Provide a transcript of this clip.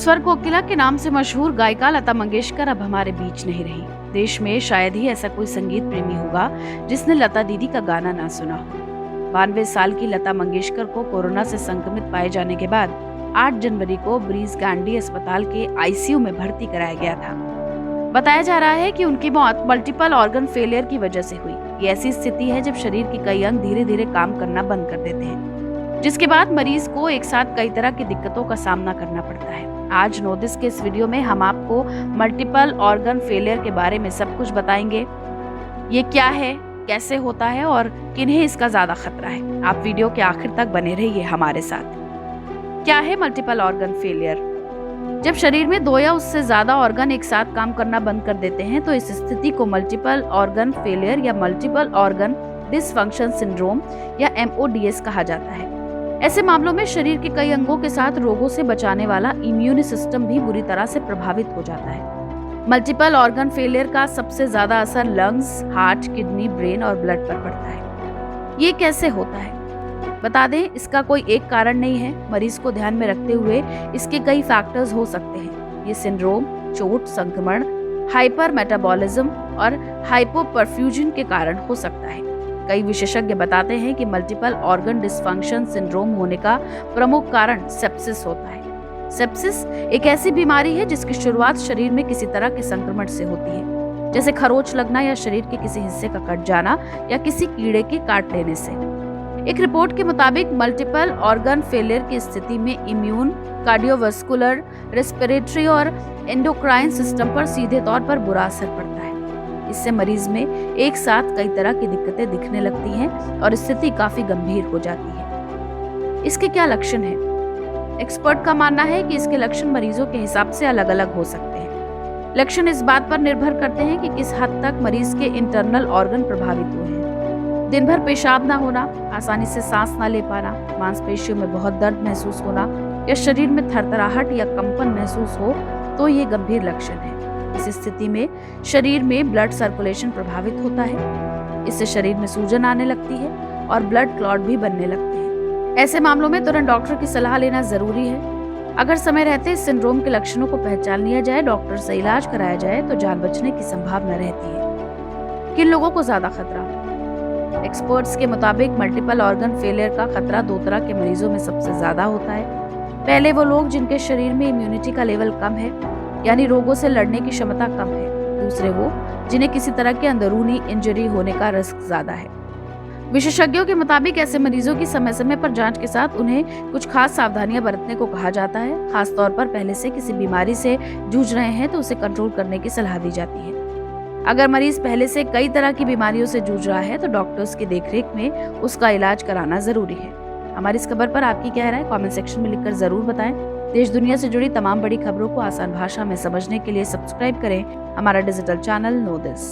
स्वर कोकिला के नाम से मशहूर गायिका लता मंगेशकर अब हमारे बीच नहीं रही। देश में शायद ही ऐसा कोई संगीत प्रेमी होगा जिसने लता दीदी का गाना ना सुना हो। 92 साल की लता मंगेशकर को कोरोना से संक्रमित पाए जाने के बाद 8 जनवरी को ब्रीज गांधी अस्पताल के आईसीयू में भर्ती कराया गया था। बताया जा रहा है कि उनकी मौत मल्टीपल ऑर्गन फेलियर की वजह से हुई। ये ऐसी स्थिति है जब शरीर के कई अंग धीरे धीरे काम करना बंद कर देते हैं, जिसके बाद मरीज को एक साथ कई तरह की दिक्कतों का सामना करना पड़ता है। आज नोदिस के इस वीडियो में हम आपको मल्टीपल ऑर्गन फेलियर के बारे में सब कुछ बताएंगे। ये क्या है, कैसे होता है और किन्हें इसका ज्यादा खतरा है। आप वीडियो के आखिर तक बने रहिए हमारे साथ। क्या है मल्टीपल ऑर्गन फेलियर? जब शरीर में 2 या उससे ज्यादा ऑर्गन एक साथ काम करना बंद कर देते हैं तो इस स्थिति को मल्टीपल ऑर्गन फेलियर या मल्टीपल ऑर्गन डिसफंक्शन सिंड्रोम या MODS कहा जाता है। ऐसे मामलों में शरीर के कई अंगों के साथ रोगों से बचाने वाला इम्यून सिस्टम भी बुरी तरह से प्रभावित हो जाता है। मल्टीपल ऑर्गन फेलियर का सबसे ज्यादा असर लंग्स, हार्ट, किडनी, ब्रेन और ब्लड पर पड़ता है। ये कैसे होता है? बता दें, इसका कोई एक कारण नहीं है। मरीज को ध्यान में रखते हुए इसके कई फैक्टर्स हो सकते हैं। ये सिंड्रोम चोट, संक्रमण, हाइपर मेटाबॉलिज्म और हाइपोपरफ्यूजन के कारण हो सकता है। कई विशेषज्ञ बताते हैं कि मल्टीपल ऑर्गन डिसफंक्शन सिंड्रोम होने का प्रमुख कारण सेप्सिस होता है। सेप्सिस एक ऐसी बीमारी है जिसकी शुरुआत शरीर में किसी तरह के संक्रमण से होती है, जैसे खरोंच लगना या शरीर के किसी हिस्से का कट जाना या किसी कीड़े के काट लेने से। एक रिपोर्ट के मुताबिक मल्टीपल ऑर्गन फेलियर की स्थिति में इम्यून, कार्डियोवास्कुलर, रेस्पिरेटरी और एंडोक्राइन सिस्टम पर सीधे तौर पर बुरा असर पड़ता है। इससे मरीज में एक साथ कई तरह की दिक्कतें दिखने लगती हैं और स्थिति काफी गंभीर हो जाती है। इसके क्या लक्षण हैं? एक्सपर्ट का मानना है कि इसके लक्षण मरीजों के हिसाब से अलग अलग हो सकते हैं। लक्षण इस बात पर निर्भर करते हैं कि किस हद तक मरीज के इंटरनल ऑर्गन प्रभावित हुए हैं। दिन भर पेशाब न होना, आसानी से सांस न ले पाना, मांसपेशियों में बहुत दर्द महसूस होना या शरीर में थरथराहट या कंपन महसूस हो तो ये गंभीर लक्षण है। इस स्थिति में शरीर में ब्लड सर्कुलेशन प्रभावित होता है। इससे शरीर में सूजन आने लगती है और ब्लड क्लॉट भी बनने लगते हैं। ऐसे मामलों में तुरंत डॉक्टर की सलाह लेना जरूरी है। अगर समय रहते इस सिंड्रोम के लक्षणों को पहचान लिया जाए, डॉक्टर से इलाज कराया जाए तो जान बचने की संभावना रहती है। किन लोगों को ज्यादा खतरा? एक्सपर्ट्स के मुताबिक मल्टीपल ऑर्गन फेलियर का खतरा 2 तरह के मरीजों में सबसे ज्यादा होता है। पहले वो लोग जिनके शरीर में इम्यूनिटी का लेवल कम है, यानी रोगों से लड़ने की क्षमता कम है। दूसरे वो जिन्हें किसी तरह की अंदरूनी इंजरी होने का रिस्क ज्यादा है। विशेषज्ञों के मुताबिक ऐसे मरीजों की समय समय पर जांच के साथ उन्हें कुछ खास सावधानियां बरतने को कहा जाता है। खास तौर पर पहले से किसी बीमारी से जूझ रहे हैं तो उसे कंट्रोल करने की सलाह दी जाती है। अगर मरीज पहले से कई तरह की बीमारियों से जूझ रहा है तो डॉक्टर्स की देखरेख में उसका इलाज कराना जरूरी है। हमारी इस खबर पर आपकी क्या राय है? कमेंट सेक्शन में लिखकर जरूर बताएं। देश दुनिया से जुड़ी तमाम बड़ी खबरों को आसान भाषा में समझने के लिए सब्सक्राइब करें हमारा डिजिटल चैनल नोदिस।